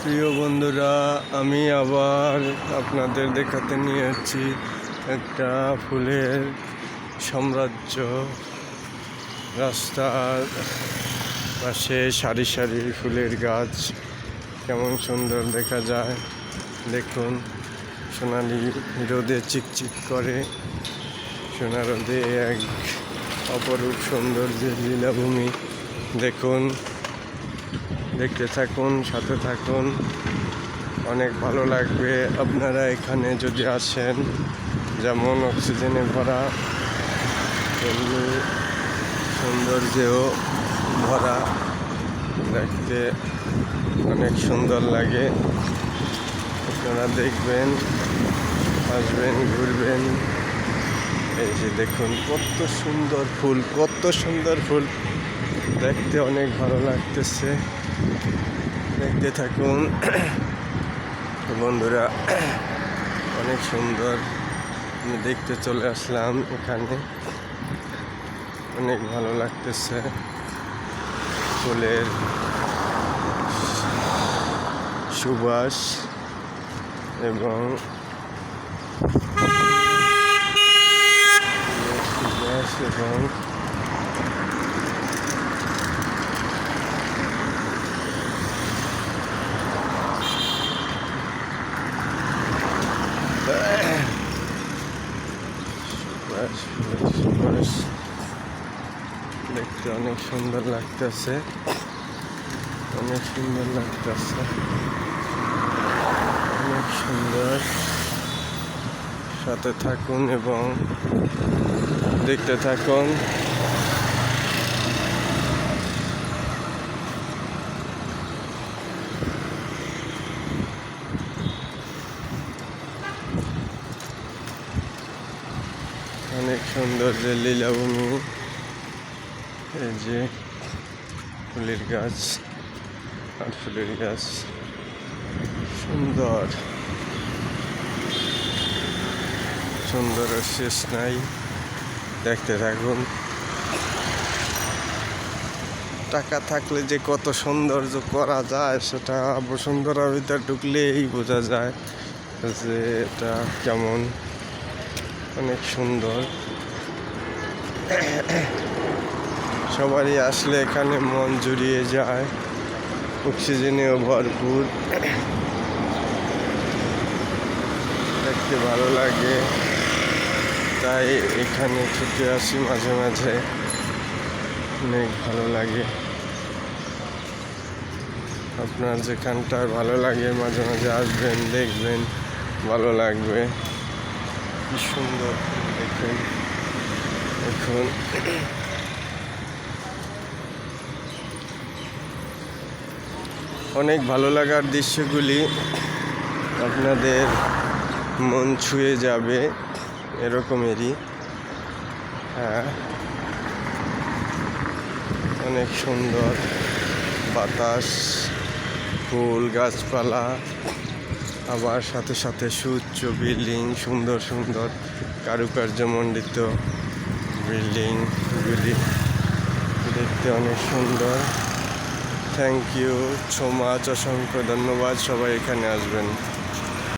প্রিয় বন্ধুরা, আমি আবার আপনাদের দেখাতে নিয়ে যাচ্ছি একটা ফুলের সাম্রাজ্য। রাস্তার পাশে সারি সারি ফুলের গাছ, কেমন সুন্দর দেখা যায় দেখুন। সোনালি রোদে চিকচিক করে, সোনা রোদে এক অপরূপ সৌন্দর্যের লীলাভূমি। দেখুন, দেখতে থাকুন, সাথে থাকুন, অনেক ভালো লাগবে। আপনারা এখানে যদি আসেন, যেমন অক্সিজেনে ভরা তেমনি সৌন্দর্যেও ভরা, দেখতে অনেক সুন্দর লাগে। আপনারা দেখবেন, আসবেন, ঘুরবেন। এই যে দেখুন কত সুন্দর ফুল, কত সুন্দর ফুল, দেখতে অনেক ভালো লাগতেছে। দেখতে থাকুন বন্ধুরা, অনেক সুন্দর। আমি দেখতে চলে আসলাম এখানে, অনেক ভালো লাগতেছে। ফুলের সুবাস এবং দেখতে অনেক সুন্দর লাগতেছে, অনেক সুন্দর লাগতেছে, অনেক সুন্দর। সাথে থাকুন এবং দেখতে থাকুন। অনেক সুন্দর যে লীলাভূমি। এই যে ফুলের গাছ আর ফুলের গাছ, সুন্দর সুন্দর শেষ নাই। দেখতে থাকুন। টাকা থাকলে যে কত সৌন্দর্য করা যায়, সেটা বসুন্ধরা ভিতরে ঢুকলেই বোঝা যায় যে এটা কেমন। অনেক সুন্দর। সবারই আসলে এখানে মন জুড়িয়ে যায়, অক্সিজেনেও ভরপুর, দেখতে ভালো লাগে। তাই এখানে ছুটে আসি মাঝে মাঝে, অনেক ভালো লাগে। আপনার যেখানটায় ভালো লাগে মাঝে মাঝে আসবেন, দেখবেন, ভালো লাগবে। কি সুন্দর দেখুন। এখন অনেক ভালো লাগার দৃশ্যগুলি আপনাদের মন ছুঁয়ে যাবে, এরকমেরই। হ্যাঁ, অনেক সুন্দর বাতাস, ফুল, গাছপালা, আবার সাথে সাথে সুউচ্চ বিল্ডিং, সুন্দর সুন্দর কারুকার্যমণ্ডিত বিল্ডিংগুলি দেখতে অনেক সুন্দর। থ্যাংক ইউ সো মাচ, অসংখ্য ধন্যবাদ। সবাই এখানে আসবেন।